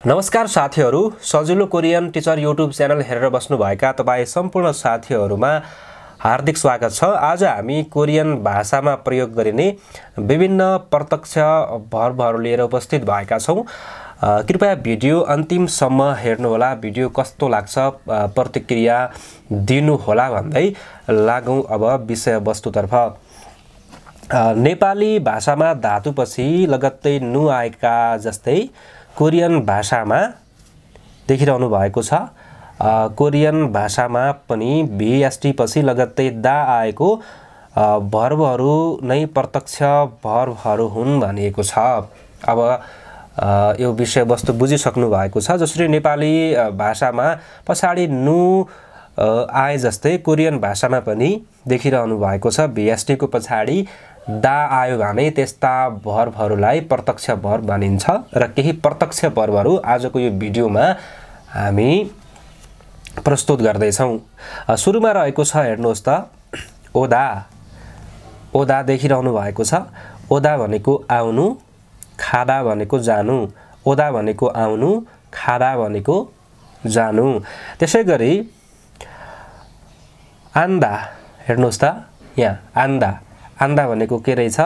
नमस्कार साथीहरु, सजिलो कोरियन टिचर युट्युब च्यानल हेरेर बस्नुभएका तपाई सम्पूर्ण साथीहरुमा हार्दिक स्वागत छ। आज हामी कोरियन भाषामा प्रयोग गरिने विभिन्न प्रत्यक्ष भर्बहरु लिएर उपस्थित भएका छौं। कृपया भिडियो अन्तिमसम्म हेर्नुहोला। भिडियो कस्तो लाग्छ प्रतिक्रिया दिनु होला भन्दै लागौं अब विषयवस्तुतर्फ। नेपाली भाषामा धातुपछि लगत्तै नु आएका जस्तै कोरियन भाषामा देखिरहनु भएको छ। कोरियन भाषामा पनि VST पछि लगत्तै दा आएको भर्बहरु नै प्रत्यक्ष भर्बहरु हुन् भनिएको छ। अब यो विषयवस्तु बुझिसक्नु भएको छ। जसरी नेपाली भाषामा पछाडी नु आए जस्तै कोरियन भाषामा पनि देखिरहनु भएको छ। VST को पछाडी दा आयो भने त्यस्ता भर्बहरुलाई प्रत्यक्ष भर्ब भनिन्छ र केही प्रत्यक्ष भर्बहरु आजको यो भिडियोमा हामी प्रस्तुत गर्दै छौं। सुरुमा रहेको छ हेर्नुहोस् त ओदा। ओदा देखिरहनु भएको छ। ओदा भनेको आउनु, खादा भनेको जानु। ओदा भनेको आउनु, खादा भनेको जानु। त्यसैगरी आन्दा हेर्नुहोस् त यहाँ आन्दा। आन्दा भनेको के रहेछ?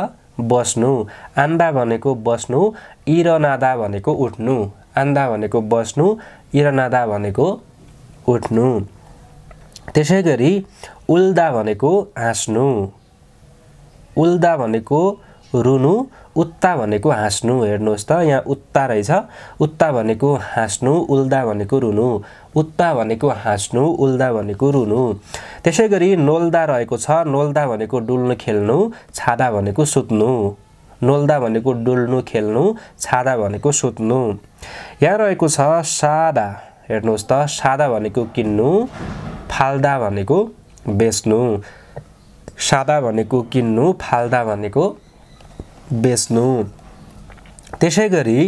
बस्नु। आन्दा भनेको बस्नु, इरनादा भनेको उठ्नु। आन्दा भनेको बस्नु, इरनादा भनेको उठ्नु। त्यसैगरी उल्दा भनेको हाँस्नु। उल्दा भनेको रुनु, उत्ता भनेको हाँस्नु। हेर्नुहोस् त यहाँ उत्ता रहेछ। उत्ता भनेको हाँस्नु, उल्दा भनेको रुनु। उत्ता भनेको हाँस्नु, उल्दा भनेको रुनु। त्यसैगरी नोल्दा रहेको छ। नोल्दा भनेको डुल्नु खेल्नु, छादा भनेको सुत्नु। नोल्दा भनेको डुल्नु खेल्नु, छादा भनेको सुत्नु। यहाँ रहेको छ सादा। हेर्नुहोस् त सादा भनेको किन्नु, फाल्दा भनेको बेच्नु। सादा भनेको किन्नु, फाल्दा भनेको बेच्नु। त्यसैगरी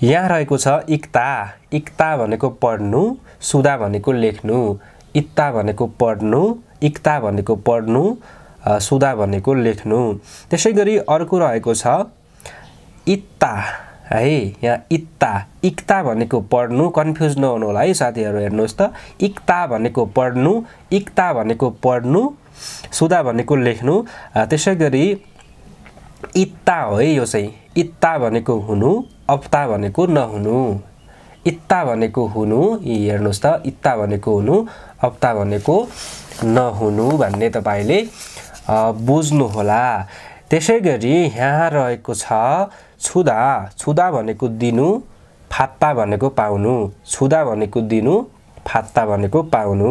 यहाँ रहेको छ इक्ता। इक्ता भनेको पढ्नु, सुदा भनेको लेख्नु। इक्ता भनेको पढ्नु, इक्ता भनेको पढ्नु, सुदा भनेको लेख्नु। त्यसैगरी अर्को रहेको छ इत्ता है। यहाँ इत्ता। इक्ता भनेको पढ्नु, कन्फ्युज नहुनु होला है साथीहरु। हेर्नुहोस् त इक्ता भनेको पढ्नु, इक्ता भनेको पढ्नु, सुदा भनेको लेख्नु। त्यसैगरी इत्ता हो है यो चाहिँ। इत्ता भनेको हुनु, अप्ता भनेको नहुनु। इत्ता भनेको हुनु, हेर्नुहोस् त इत्ता भनेको हुनु, अप्ता भनेको नहुनु भन्ने तपाईले बुझ्नु होला। त्यसैगरी यहाँ रहेको छ छुदा। छुदा भनेको दिनु, फात्ता भनेको पाउनु। छुदा भनेको दिनु, फात्ता भनेको पाउनु।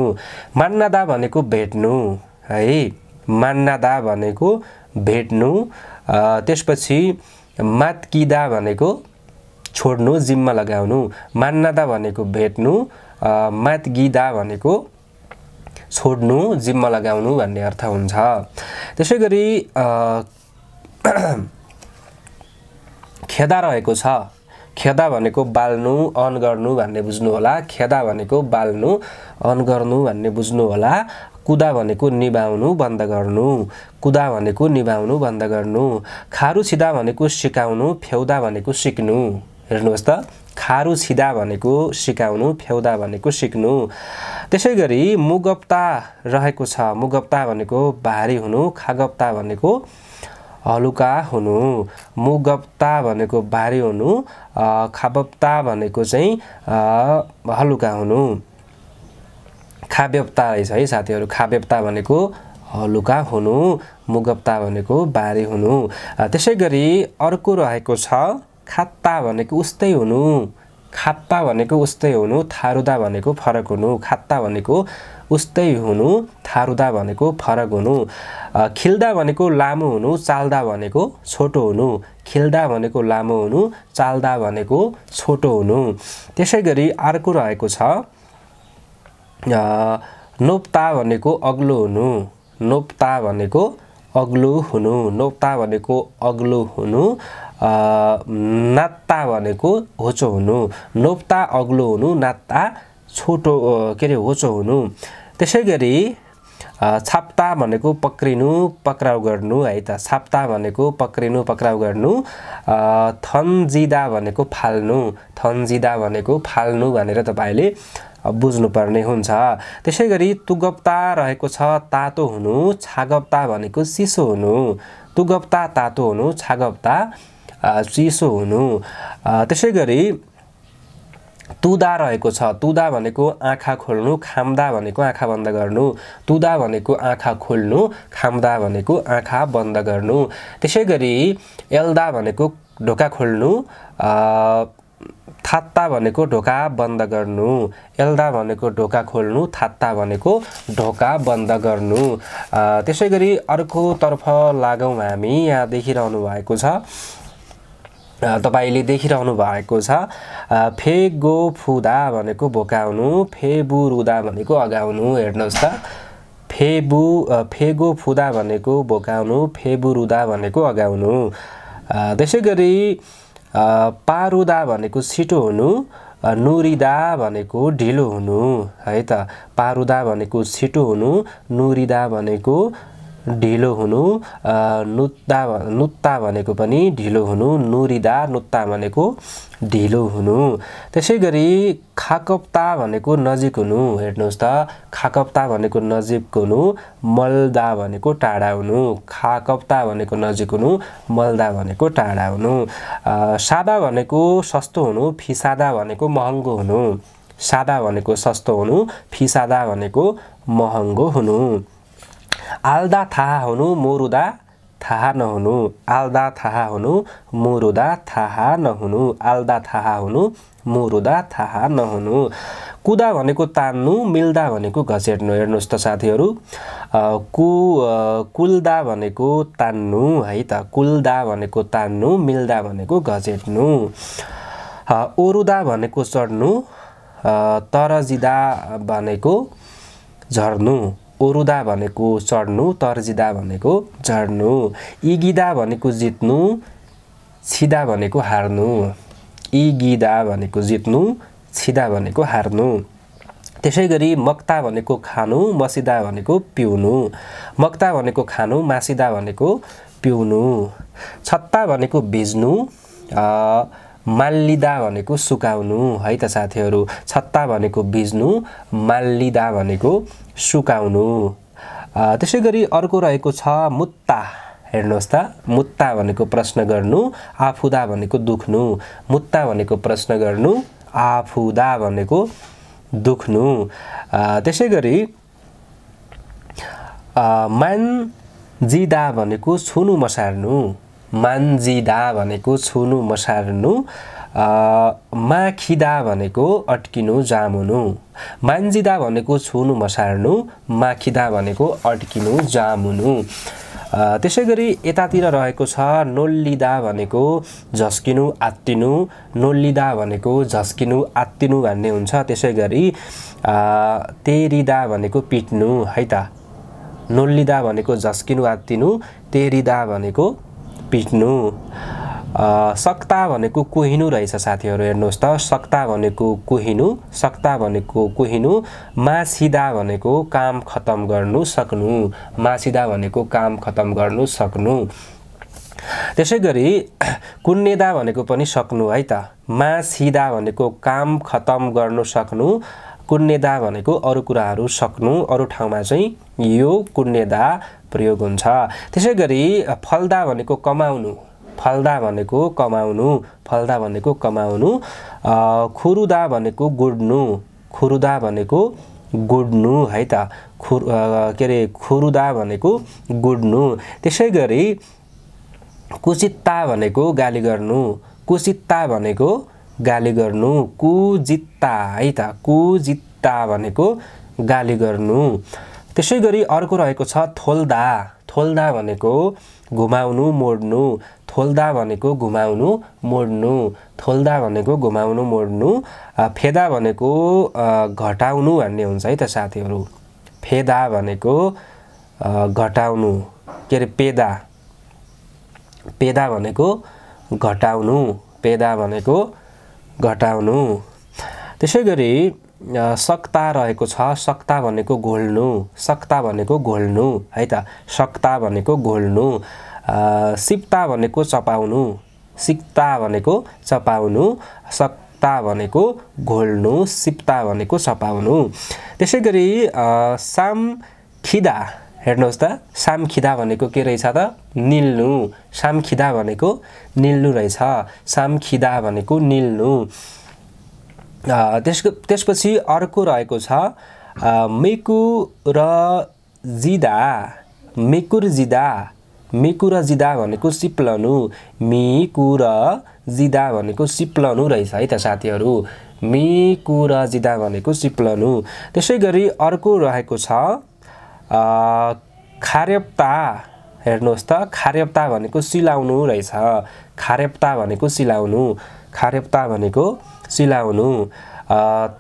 मान्नादा भनेको भेट्नु है। मान्नादा भनेको भेट्नु। त्यसपछि मात्किदा भनेको छोड्नु, जिम्मा लगाउनु। मान्नादा भनेको भेट्नु, मात्गिदा भनेको छोड्नु, जिम्मा लगाउनु भन्ने अर्थ हुन्छ। त्यसैगरी खेदा रहेको छ। खेदा भनेको बाल्नु, अन गर्नु भन्ने बुझ्नु होला। खेदा भनेको बाल्नु, अन गर्नु भन्ने बुझ्नु होला। कुदा भनेको निभाउनु, बन्द गर्नु। कुदा भनेको निभाउनु, बन्द गर्नु। खारु छिदा भनेको सिकाउनु, फेउदा भनेको सिक्नु। हेर्नुहोस् त खारु छिदा भनेको सिकाउनु, फेउदा भनेको सिक्नु। त्यसैगरी मुगप्ता रहेको छ। मुगप्ता भनेको भारी हुनु, खागप्ता भनेको हलुका हुनु। मुगप्ता भनेको भारी हुनु, खाबप्ता भनेको चाहिँ हलुका हुनु। खाब्यप्ता रहेछ है साथीहरु। खाब्यप्ता भनेको हलुका हुनु, मुगप्ता भनेको भारी हुनु। त्यसैगरी अर्को रहेको छ खात्ता भनेको उस्तै हुनु। खात्ता भनेको उस्तै हुनु, थारुदा भनेको फरक हुनु। खात्ता भनेको उस्तै हुनु, थारुदा भनेको फरक हुनु। खिल्दा भनेको लामो हुनु, चाल्दा भनेको छोटो हुनु। खिल्दा भनेको लामो हुनु, चाल्दा भनेको छोटो हुनु। त्यसैगरी अर्को रहेको छ नोप्ता भनेको अग्लो हुनु। नोप्ता भनेको अग्लो हुनु। नोप्ता भनेको अग्लो हुनु। नात्ता भनेको होचो हुनु। नोप्ता अग्लो हुनु, नात्ता छोटो होचो हुनु। त्यसैगरी छाप्ता भनेको पक्रिनु पक्राउ गर्नु है त छाप्ता भनेको पक्रिनु पक्राउ गर्नु थन्जिदा भनेको फाल्नु थन्जिदा भनेको फाल्नु भनेर तपाईले बुझ्नुपर्ने हुन्छ त्यसैगरी तुगप्ता रहेको छ तातो हुनु छागप्ता भनेको चिसो हुनु तुगप्ता तातो हुनु छागप्ता चिसो हुनु त्यसैगरी तुदा रहेको छ तुदा भनेको आँखा खोल्नु खाम्दा भनेको आँखा बन्द गर्नु तुदा भनेको आँखा खोल्नु खाम्दा भनेको आँखा बन्द गर्नु त्यसैगरी एल्दा भनेको ढोका खोल्नु थात्ता भनेको ढोका बन्द गर्नु एल्दा भनेको ढोका खोल्नु थात्ता भनेको ढोका बन्द गर्नु त्यसैगरी अर्को तर्फ लागौं हामी यहाँ देखिरहनु भएको छ तपाईले देखिरहनु भएको छ फेगो फुदा भनेको भोकाउनु फेबुरुदा भनेको अगाउनु हेर्नुस् त फेगो फुदा भनेको भोकाउनु फेबुरुदा भनेको अगाउनु त्यसैगरी पारुदा भनेको छिटो हुनु नुरिदा भनेको ढिलो हुनु है त पारुदा भनेको छिटो हुनु नुरिदा भनेको ढिलो हुनु नुत्ता भनेको पनि ढिलो हुनु नुरिदा नुत्ता भनेको ढिलो हुनु त्यसैगरी खाकप्ता भनेको नजिक हुनु हेर्नुस् त खाकप्ता भनेको नजिक हुनु मल्दा भनेको टाढा हुनु खाकप्ता भनेको नजिक हुनु मल्दा भनेको टाढा हुनु सादा भनेको सस्तो हुनु फिसादा भनेको महँगो हुनु सादा भनेको सस्तो हुनु फिसादा भनेको महँगो हुनु आल्दा थाहा हुनु मोरुदा थाहा नहुनु आल्दा थाहा हुनु मोरुदा थाहा नहुनु आल्दा थाहा हुनु मोरुदा थाहा नहुनु कुदा भनेको तान्नु मिल्दा भनेको घचेट्नु हेर्नुस् त साथीहरु कुल्दा भनेको तान्नु है त कुल्दा भनेको तान्नु मिल्दा भनेको घचेट्नु ओरुदा भनेको चढ्नु तरजिदा भनेको झर्नु ओरुदा भनेको चढ्नु तरजिदा भनेको झर्नु इगिदा भनेको जित्नु छिदा भनेको हार्नु इगिदा भनेको जित्नु छिदा भनेको हार्नु त्यसैगरी मक्ता भनेको खानु मसिदा भनेको पिउनु मक्ता भनेको खानु मासिदा भनेको पिउनु छत्ता भनेको भिज्नु माल्लिदा भनेको सुकाउनु है त साथीहरु छत्ता भनेको भिज्नु माल्लिदा भनेको सुकाउनु त्यसैगरी अर्को रहेको छ मुत्ता हेर्नुस् त मुत्ता भनेको प्रश्न गर्नु आफुदा भनेको दुख्नु मुत्ता भनेको प्रश्न गर्नु आफुदा भनेको दुख्नु त्यसैगरी मान्जिदा भनेको छुनु मसार्नु मान्जिदा भनेको छुनु मसार्नु माखिदा भनेको अट्किनु जामुनु मान्जिदा भनेको छुनु मसार्नु माखिदा भनेको अट्किनु जामुनु त्यसैगरी यतातिर रहेको छ नोल्लिदा भनेको झस्किनु आत्तिनु नोल्लिदा भनेको झस्किनु आत्तिनु भन्ने हुन्छ त्यसैगरी तेरिदा भनेको पिट्नु है त नोल्लिदा भनेको झस्किनु आत्तिनु तेरिदा भनेको पिट्नु सक्ता भनेको कुहिनु रहेछ साथीहरु हेर्नुस् त सक्ता भनेको कुहिनु सक्ता भनेको कुहिनु मासिदा भनेको काम खतम गर्नु सक्नु मासिदा भनेको काम खतम गर्नु सक्नु त्यसैगरी कुन्नेदा भनेको पनि सक्नु है त मासिदा भनेको काम खतम गर्नु सक्नु कुन्नेदा भनेको अरु कुराहरु सक्नु अरु ठाउँमा चाहिँ यो कुन्नेदा प्रयोग हुन्छ त्यसैगरी फल्दा भनेको कमाउनु फल्दा भनेको कमाउनु फल्दा भनेको कमाउनु खुरुदा भनेको गुड्नु खुरुदा भनेको गुड्नु है त खुरुदा भनेको गुड्नु त्यसैगरी कुचित्ता भनेको गाली गर्नु कुचित्ता भनेको गाली गर्नु कुजित्ता है त कुजित्ता भनेको गाली गर्नु त्यसैगरी अर्को रहेको छ थोल्दा थोल्दा भनेको घुमाउनु मोड्नु थोल्दा भनेको घुमाउनु मोड्नु थोल्दा भनेको घुमाउनु मोड्नु फेदा भनेको घटाउनु भन्ने हुन्छ है त साथीहरु फेदा भनेको घटाउनु के रे पेदा पेदा भनेको घटाउनु पेदा भनेको घटाउनु त्यसैगरी सक्ता रहेको छ सक्ता भनेको घोल्नु सक्ता भनेको घोल्नु है त सक्ता भनेको घोल्नु सिप्ता भनेको चपाउनु सिक्ता भनेको चपाउनु सक्ता भनेको घोल्नु सिप्ता भनेको चपाउनु त्यसैगरी सामखिदा हेर्नुहोस् त सामखिदा भनेको के रहेछ त निल्नु सामखिदा भनेको निल्नु रहेछ सामखिदा भनेको निल्नु त्यसपछि अर्को रहेको छ मेकुरजिदा मेकुरजिदा मेकुरजिदा भनेको सिप्लनु मेकुरजिदा भनेको सिप्लनु रहेछ है त साथीहरू मेकुरजिदा भनेको सिप्लनु त्यसैगरी अर्को रहेको छ खारेप्ता हेर्नुहोस् त खारेप्ता भनेको सिलाउनु रहेछ खारेप्ता भनेको सिलाउनु खारेप्ता भनेको सिलाउनु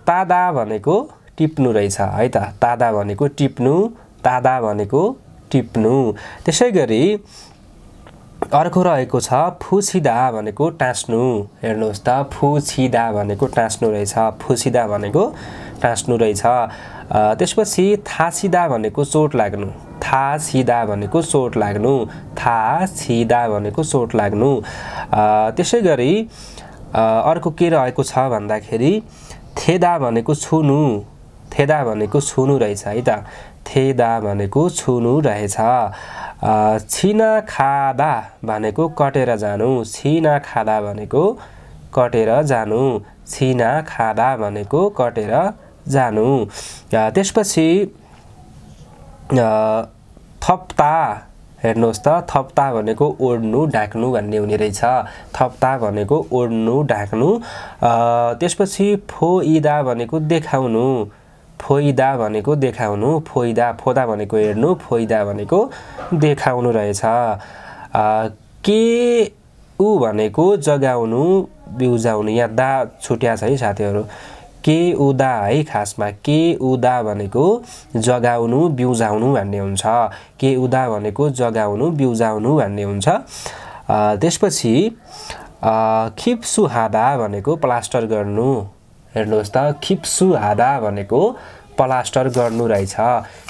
तादा भनेको टिप्नु रहेछ है त तादा भनेको टिप्नु तादा भनेको टिप्नु त्यसैगरी अर्को रहेको छ फुछिदा भनेको टाँस्नु हेर्नुहोस् त फुछिदा भनेको टाँस्नु रहेछ फुछिदा भनेको टाँस्नु रहेछ त्यसपछि थासिदा भनेको चोट लाग्नु थासिदा भनेको चोट लाग्नु थासिदा भनेको चोट लाग्नु त्यसैगरी अर्को के रहेको छ भन्दाखेरि थेदा भनेको छुनु थेदा भनेको छुनु रहेछ है त थेदा भनेको छुनु रहेछ छिना खादा भनेको कटेर जानु छिना खादा भनेको कटेर जानु छिना खादा भनेको कटेर जानु त्यसपछि थप्ता हेर्नुहोस् त थप्ता भनेको ओड्नु ढाक्नु भन्ने हुने रहेछ थप्ता भनेको ओड्नु ढाक्नु त्यसपछि फोइदा भनेको देखाउनु फोइदा भनेको देखाउनु फोइदा फोदा भनेको हेर्नु फोइदा भनेको देखाउनु रहेछ के उ भनेको जगाउनु बिउजाउनु यहाँ दा छुट्या छ है साथीहरू के उदा है खासमा के उदा भनेको जगाउनु बिउजाउनु भन्ने हुन्छ के उदा भनेको जगाउनु बिउजाउनु भन्ने हुन्छ त्यसपछि खिप्सुहादा भनेको प्लास्टर गर्नु हेर्नुहोस् त खिप्सुहादा भनेको प्लास्टर गर्नु रहेछ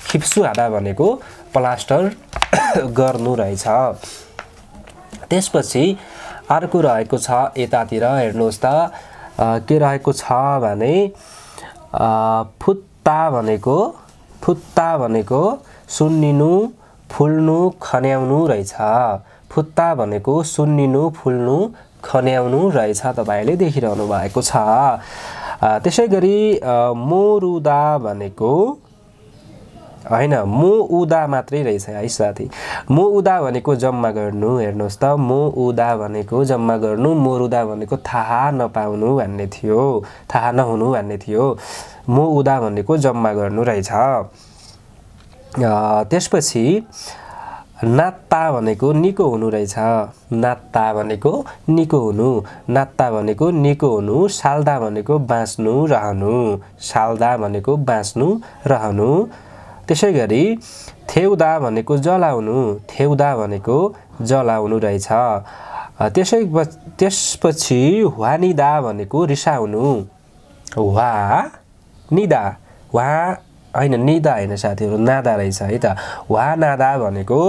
खिप्सुहादा भनेको प्लास्टर गर्नु रहेछ त्यसपछि अर्को रहेको छ यतातिर हेर्नुहोस् त के रहेको छ भने फुत्ता भनेको सुन्निनु फुल्नु खन्याउनु रहेछ फुत्ता भनेको सुन्निनु फुल्नु खन्याउनु रहेछ तपाईले देखिरहनु भएको छ त्यसैगरी मोरुदा भनेको हैन मोउदा मात्रै रहेछ है साथी मोउदा भनेको जम्मा गर्नु हेर्नुहोस् त मोउदा भनेको जम्मा गर्नु मोरुदा भनेको थाहा नपाउनु भन्ने थियो थाहा नहुनु भन्ने थियो मोउदा भनेको जम्मा गर्नु रहेछ त्यसपछि नात्ता भनेको निको हुनु रहेछ नात्ता भनेको निको हुनु नात्ता भनेको निको हुनु साल्दा भनेको बाँच्नु रहनु साल्दा भनेको बाँच्नु रहनु त्यसैगरी थेउदा भनेको जलाउनु थेउदा भनेको जलाउनु रहेछ त्यसपछि वानिदा भनेको रिसाउनु वा निदा वा हैन निदा हैन साथीहरु नादा रहेछ है त वा नादा भनेको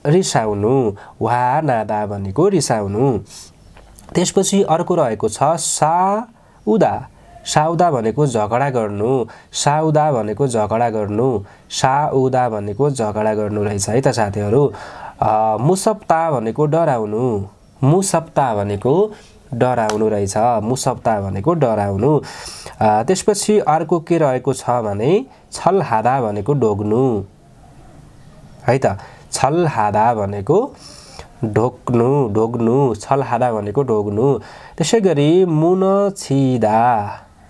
रिसाउनु वा नादा भनेको रिसाउनु त्यसपछि अर्को रहेको छ साउदा साउदा भनेको झगडा गर्नु साउदा भनेको झगडा गर्नु साउदा भनेको झगडा गर्नु रहेछ है त साथीहरु मुसप्ता भनेको डराउनु मुसप्ता भनेको डराउनु रहेछ मुसप्ता भनेको डराउनु त्यसपछि अर्को के रहेको छ भने छलहादा भनेको ढोग्नु है त छलहादा भनेको ढोक्नु ढोग्नु छलहादा भनेको ढोग्नु त्यसैगरी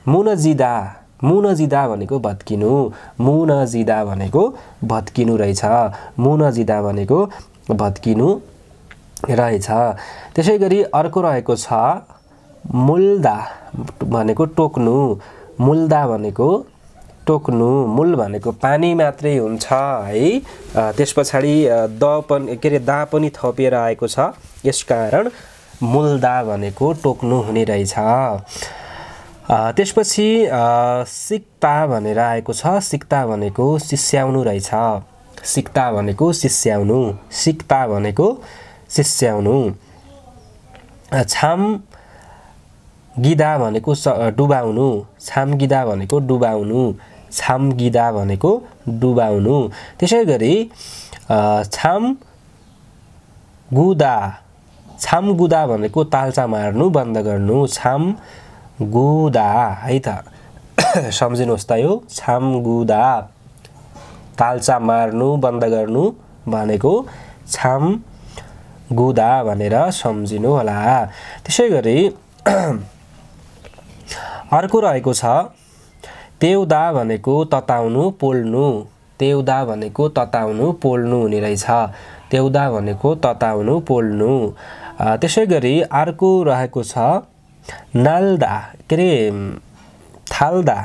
मुनजिदा भनेको भत्किनु मुनजिदा भनेको भत्किनु रहेछ मुनजिदा भनेको भत्किनु रहेछ त्यसैगरी अर्को रहेको छ मुल्दा भनेको टोक्नु मुल्दा भनेको टोक्नु मूल भनेको पानी मात्रै हुन्छ है त्यसपछि द पनि के रे दा पनि थपिएर आएको छ यसकारण मुल्दा भनेको टोक्नु हुने रहेछ त्यसपछि सिक्ता भनेर आएको छ। सिक्ता भनेको सिस्याउनु रहेछ। सिक्ता भनेको सिस्याउनु। सिक्ता भनेको सिस्याउनु। छाम गिदा भनेको डुबाउनु। छाम गिदा भनेको डुबाउनु। छाम गिदा भनेको डुबाउनु। त्यसै गरी छाम गुदा। छाम गुदा भनेको तालचा मार्नु, बन्द गर्नु। छाम गुदा है त सम्झिनुहोस् त यो छाम गुदा तालचा मार्नु, बन्द गर्नु भनेको छाम गुदा भनेर सम्झिनु होला। त्यसै गरी अर्को रहेको छ तेउदा भनेको तताउनु, पोल्नु। तेउदा भनेको तताउनु, पोल्नु हुने रहेछ। तेउदा भनेको तताउनु, पोल्नु। त्यसै गरी अर्को रहेको छ नाल्दा के अरे थाल्दा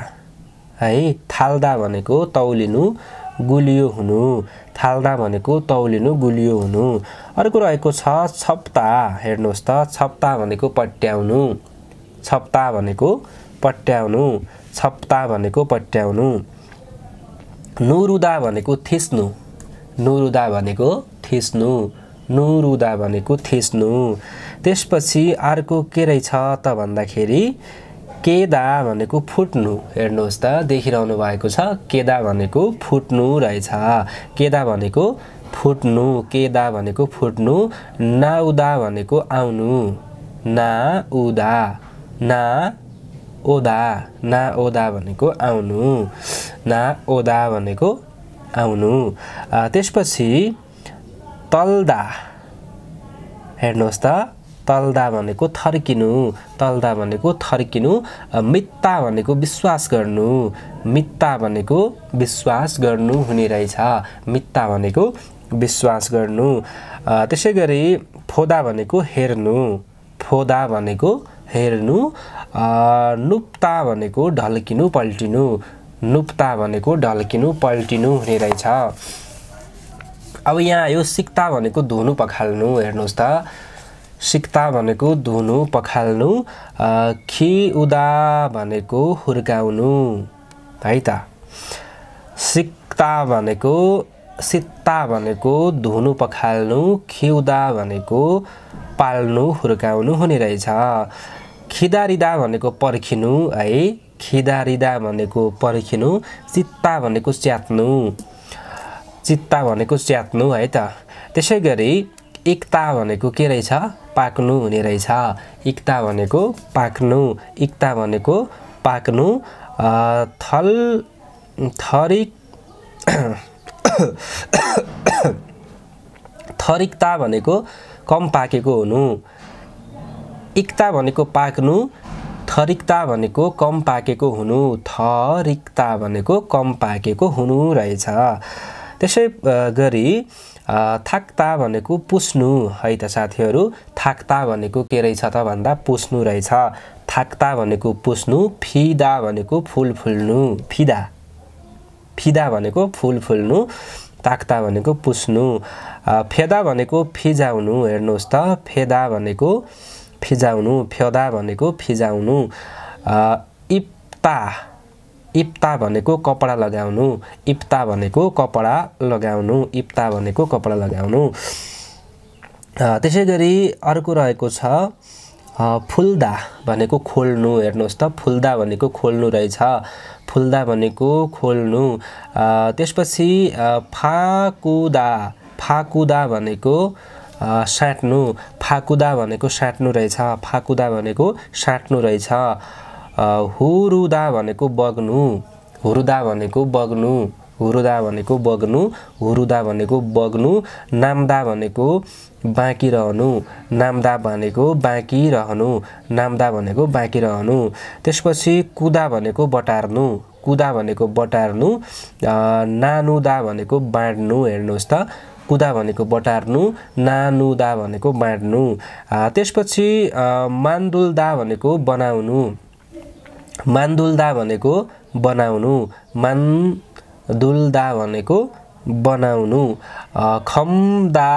है। थाल्दा भनेको तौलिनु, गुलियो हुनु। थाल्दा भनेको तौलिनु, गुलियो हुनु। अर्को रहेको छ छप्ता। हेर्नुहोस् त छप्ता भनेको पट्याउनु। छप्ता भनेको पट्याउनु। छप्ता भनेको पट्याउनु। नुरुदा भनेको थिच्नु। नुरुदा भनेको थिच्नु। नुरुदा भनेको थिच्नु। त्यसपछि अर्को के रहेछ त भन्दाखेरि केदा भनेको फुट्नु। हेर्नुहोस् त देखिरहनु भएको छ केदा भनेको फुट्नु रहेछ। केदा भनेको फुट्नु। केदा भनेको फुट्नु। नाउदा भनेको आउनु। नाउदा। ना ओदा। ना ओदा भनेको आउनु। ना ओदा भनेको आउनु। त्यसपछि तल्दा। हेर्नुहोस् त तल्दा भनेको थर्किनु। तल्दा भनेको थर्किनु। मित्ता भनेको विश्वास गर्नु। मित्ता भनेको विश्वास गर्नु हुने रहेछ। मित्ता भनेको विश्वास गर्नु। त्यसै गरी फोदा भनेको हेर्नु। फोदा भनेको हेर्नु। नुप्ता भनेको ढल्किनु, पल्टिनु। नुप्ता भनेको ढल्किनु, पल्टिनु हुने रहेछ। अब यहाँ यो सिक्ता भनेको धुनु, पखाल्नु। हेर्नुहोस् त सिक्ता भनेको धुनु, पखाल्नु। खिउदा भनेको हुर्काउनु है त। सिक्ता भनेको सित्ता भनेको धुनु, पखाल्नु। खिउदा भनेको पाल्नु, हुर्काउनु हुने रहेछ। खिदारिदा भनेको पर्खिनु है। खिदारिदा भनेको पर्खिनु। चित्ता भनेको च्यात्नु। चित्ता भनेको च्यात्नु है त। त्यसै गरी इक्ता भनेको के रहेछ पाक्नु हुने रहेछ। इक्ता भनेको पाक्नु। इक्ता भनेको पाक्नु। थरिक्ता भनेको कम पाकेको हुनु। इक्ता भनेको पाक्नु। थरिक्ता भनेको कम पाकेको हुनु। थरिक्ता भनेको कम पाकेको हुनु रहेछ। त्यसै गरी थाक्ता भनेको पुस्नु है त साथीहरू। थाक्ता भनेको के रहेछ त भन्दा पुस्नु रहेछ। थाक्ता भनेको पुस्नु। फिदा भनेको फुल फुल्नु। फिदा। फिदा भनेको फुल फुल्नु। ताक्ता भनेको पुस्नु। फेदा भनेको फिजाउनु। हेर्नुहोस् त फेदा भनेको फिजाउनु। फेदा भनेको फिजाउनु। इप्ता। इप्ता भनेको कपडा लगाउनु। इप्ता भनेको कपडा लगाउनु। इप्ता भनेको कपडा लगाउनु। त्यसै गरी अर्को रहेको छ फुल्दा भनेको खोल्नु। हेर्नुहोस् त फुल्दा भनेको खोल्नु रहेछ। फुल्दा भनेको खोल्नु। त्यसपछि फाकुदा। फाकुदा भनेको साट्नु। फाकुदा भनेको साट्नु रहेछ। फाकुदा भनेको साट्नु रहेछ। हुरुदा भनेको बग्नु। हुरुदा भनेको बग्नु। हुरुदा भनेको बग्नु। हुरुदा भनेको बग्नु। नाम्दा भनेको बाँकी रहनु। नाम्दा भनेको बाँकी रहनु। नाम्दा भनेको बाँकी रहनु। त्यसपछि कुदा भनेको बटार्नु। कुदा भनेको बटार्नु। नानुदा भनेको बाँड्नु। हेर्नुहोस् त कुदा भनेको बटार्नु। नानुदा भनेको बाँड्नु। त्यसपछि मान्दुल्दा भनेको बनाउनु। मान्दुल्दा भनेको बनाउनु। मान्दुल्दा भनेको बनाउनु। खम्दा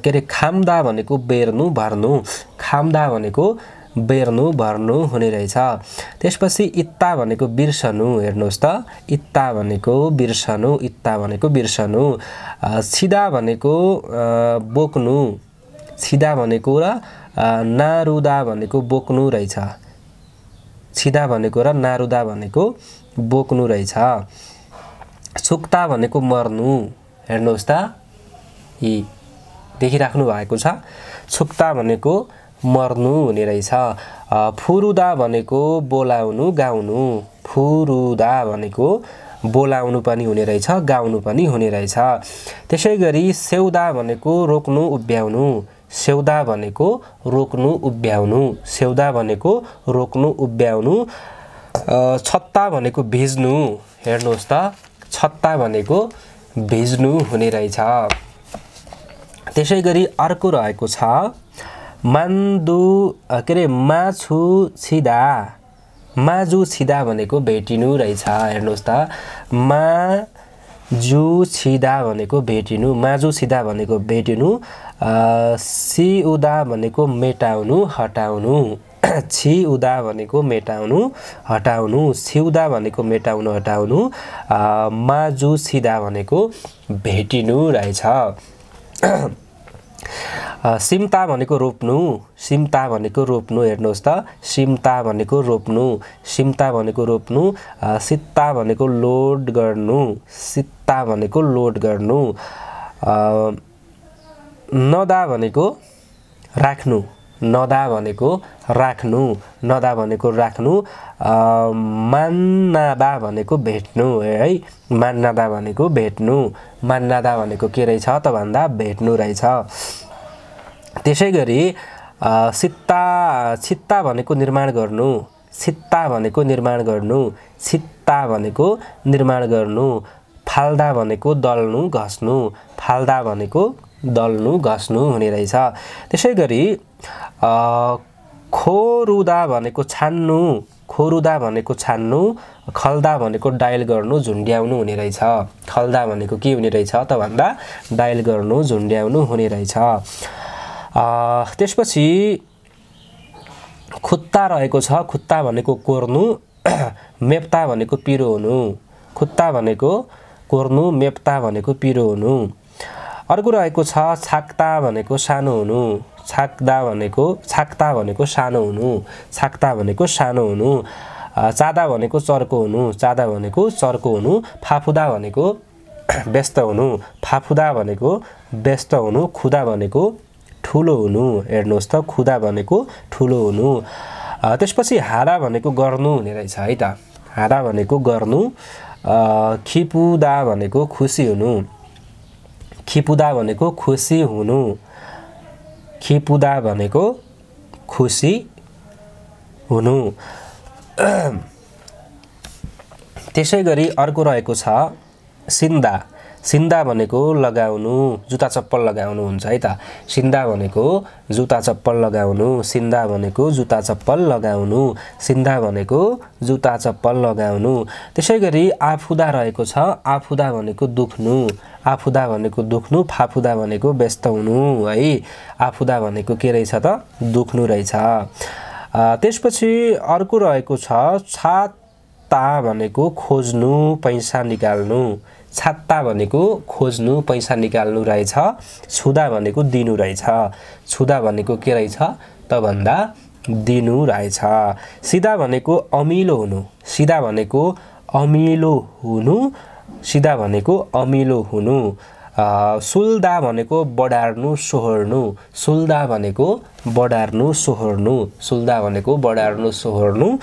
के अरे खाम्दा भनेको बेर्नु, भर्नु। खाम्दा भनेको बेर्नु भर्नु हुने रहेछ। त्यसपछि इत्ता भनेको बिर्सनु, हेर्नुहोस् त, इत्ता भनेको बिर्सनु, इत्ता भनेको बिर्सनु। छिदा भनेको बोक्नु, छिदा भनेको र नारुदा भनेको बोक्नु रहेछ। छिदा भनेको र नारुदा भनेको बोक्नु रहेछ। सुक्ता भनेको मर्नु, हेर्नुहोस् त, यी देखिराख्नु भएको छ। सुक्ता भनेको मर्नु हुने रहेछ। फुरुदा भनेको बोलाउनु गाउनु, फुरुदा भनेको बोलाउनु पनि हुने रहेछ, गाउनु पनि हुने रहेछ। त्यसै गरी सेउदा भनेको रोक्नु उभ्याउनु, सेउदा भनेको रोक्नु उभ्याउनु, सेउदा भनेको रोक्नु उभ्याउनु। छत्ता भनेको भिज्नु, हेर्नुहोस् त, छत्ता भनेको भिज्नु हुने रहेछ। त्यसै गरी अर्को रहेको छ माछु छिदा, माजु छिदा भनेको भेटिनु रहेछ, हेर्नुहोस् त, माजु छिदा भनेको भेटिनु, माजु छिदा भनेको भेटिनु। सिउदा भनेको मेटाउनु हटाउनु, छिउदा भनेको मेटाउनु हटाउनु, छिउदा भनेको मेटाउनु हटाउनु। माजु छिदा भनेको भेटिनु रहेछ। सिम्ता भनेको रोप्नु, सिम्ता भनेको रोप्नु, हेर्नुहोस् त, सिम्ता भनेको रोप्नु, सिम्ता भनेको रोप्नु। सित्ता भनेको लोड गर्नु, सित्ता भनेको लोड गर्नु। नदा भनेको राख्नु, नदा भनेको राख्नु, नदा भनेको राख्नु। मान्नादा भनेको भेट्नु, है, मान्नादा भनेको भेट्नु, मान्नादा भनेको के रहेछ त भन्दा भेट्नु रहेछ। त्यसै गरी छित्ता भनेको निर्माण गर्नु, छित्ता भनेको निर्माण गर्नु, छित्ता भनेको निर्माण गर्नु। फाल्दा भनेको दल्नु घस्नु, फाल्दा भनेको दल्नु घस्नु हुने रहेछ। त्यसै गरी खोरुदा भनेको छान्नु, खोरुदा भनेको छान्नु। खल्दा भनेको डायल गर्नु झुन्ड्याउनु हुने रहेछ, खल्दा भनेको के हुने रहेछ त भन्दा डायल गर्नु झुन्ड्याउनु हुने रहेछ। त्यसपछि खुत्ता रहेको छ, खुत्ता भनेको कोर्नु, मेप्ता भनेको पिरो हुनु, खुत्ता भनेको कोर्नु, मेप्ता भनेको पिरो हुनु। अर्को रहेको छ छाक्ता भनेको सानो हुनु, छाक्ता भनेको सानो हुनु, छाक्ता भनेको सानो हुनु। चादा भनेको चर्को हुनु, चादा भनेको चर्को हुनु। फाफुदा भनेको व्यस्त हुनु, फाफुदा भनेको व्यस्त हुनु। खुदा भनेको ठुलो हुनु, हेर्नुहोस् त, खुदा भनेको ठुलो हुनु। त्यसपछि हादा भनेको गर्नु हुने रहेछ, है त, हादा भनेको गर्नु। खिपुदा भनेको खुसी हुनु, खिपुदा भनेको खुसी हुनु, खिपुदा भनेको खुसी हुनु। त्यसै गरी अर्को रहेको छ सिन्दा, सिन्दा भनेको लगाउनु, जुत्ता चप्पल लगाउनु हुन्छ, है त, सिन्दा भनेको जुत्ता चप्पल लगाउनु, सिन्दा भनेको जुत्ता चप्पल लगाउनु, सिन्दा भनेको जुत्ता चप्पल लगाउनु। त्यसै गरी आफुदा रहेको छ, आफुदा भनेको दुख्नु, आफुदा भनेको दुख्नु। फाफुदा भनेको व्यस्त हुनु, है, आफुदा भनेको के रहेछ त दुख्नु रहेछ। त्यसपछि अर्को रहेको छ छात्ता भनेको खोज्नु पैसा निकाल्नु, छात्ता भनेको खोज्नु पैसा निकाल्नु रहेछ। छुदा भनेको दिनु रहेछ, छुदा भनेको के रहेछ त भन्दा दिनु रहेछ। सिधा भनेको अमिलो हुनु, सिधा भनेको अमिलो हुनु, सिधा भनेको अमिलो हुनु। सुल्दा भनेको बढार्नु सोहोर्नु, सुल्दा भनेको बढार्नु सोहोर्नु, सुल्दा भनेको बढार्नु सोहोर्नु।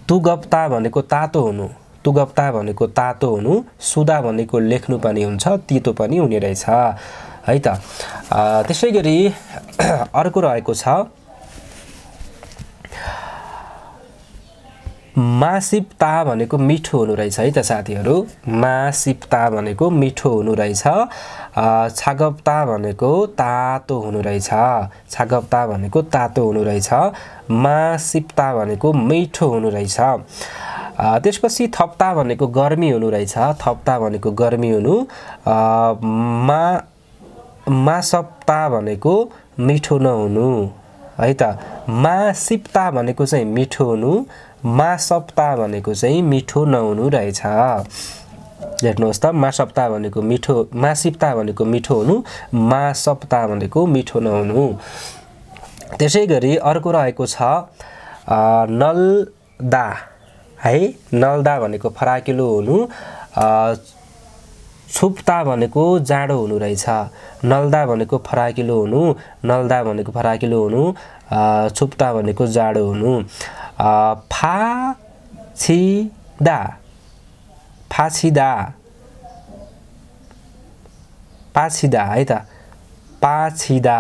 तुगप्ता भनेको तातो हुनु, तुगप्ता भनेको तातो हुनु। सुदा भनेको लेख्नु पनि हुन्छ, तितो पनि हुने रहेछ, है त। त्यसै गरी अर्को रहेको छ मासिप्ता भनेको मिठो हुनु रहेछ, है त साथीहरू, मासिप्ता भनेको मिठो हुनु रहेछ। छागप्ता भनेको तातो हुनु रहेछ, छागप्ता भनेको तातो हुनु रहेछ। मासिप्ता भनेको मिठो हुनु रहेछ। त्यसपछि थप्ता भनेको गर्मी हुनु रहेछ, थप्ता भनेको गर्मी हुनु। मासप्ता भनेको मिठो नहुनु, है त मा सिप्ता भनेको चाहिँ मिठो हुनु मा सप्ता भनेको चाहिँ मिठो नहुनु रहेछ हेर्नुहोस् त मा सप्ता भनेको मिठो मा सिप्ता भनेको मिठो हुनु मा सप्ता भनेको मिठो नहुनु त्यसैगरी अर्को रहेको छ नलदा है नलदा भनेको फराकिलो हुनु छुप्ता भनेको जाडो हुनु रहेछ नलदा भनेको फराकिलो हुनु नलदा भनेको फराकिलो हुनु छुप्ता भनेको जाडो हुनु फाछिदा फाछिदा पाछिदा है त पाछिदा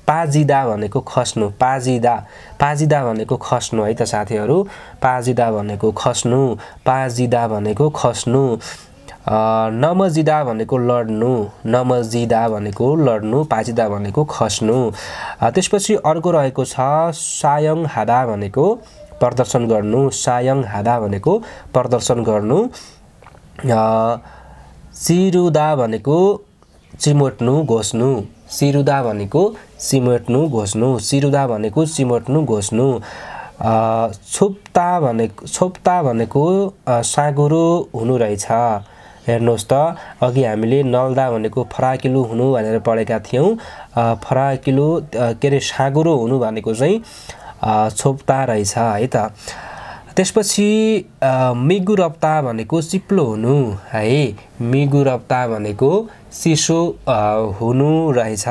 पाजिदा भनेको खस्नु पाजिदा पाजिदा भनेको खस्नु है त साथीहरु पाजिदा भनेको खस्नु पाजिदा भनेको खस्नु नमजिदा भनेको लड्नु नमजिदा भनेको लड्नु पाजिदा भनेको खस्नु त्यसपछि अर्को रहेको छ सायङ हादा भनेको प्रदर्शन गर्नु सायङ हादा भनेको प्रदर्शन गर्नु सिरुदा भनेको चिमोट्नु घोस्नु सिरुदा भनेको चिमोट्नु घोस्नु सिरुदा भनेको चिमोट्नु घोस्नु छोप्ता भनेको साँगुरो हुनु रहेछ हेर्नुहोस् त अघि हामीले नलदा भनेको फराकिलो हुनु भनेर पढेका थियौं फराकिलो के रे साँगुरो हुनु भनेको चाहिँ छोप्ता रहेछ है त त्यसपछि मिगुरप्ता भनेको चिप्लो हुनु है मिगुरप्ता भनेको सिसो हुनु रहेछ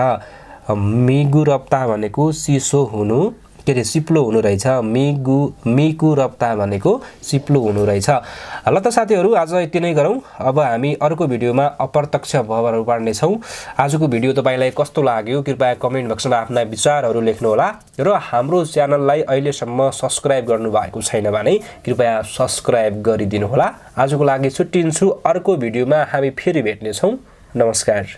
मिगुरप्ता भनेको सिसो हुनु के रे सिप्लो हुनु रहेछ मिगुरप्ता भनेको सिप्लो हुनु रहेछ ल त साथीहरु आज यति नै गरौँ अब हामी अर्को भिडियोमा अप्रत्यक्ष भवहरु पढ्ने छौं आजको भिडियो तपाईलाई कस्तो लाग्यो कृपया कमेन्ट बक्समा आफ्ना विचारहरु लेख्नु होला र हाम्रो च्यानललाई अहिलेसम्म सब्स्क्राइब गर्नु भएको छैन भने कृपया सब्स्क्राइब गरिदिनु होला आजको लागि छुट्टिन्छु अर्को भिडियोमा हामी फेरि भेट्ने छौं नमस्कार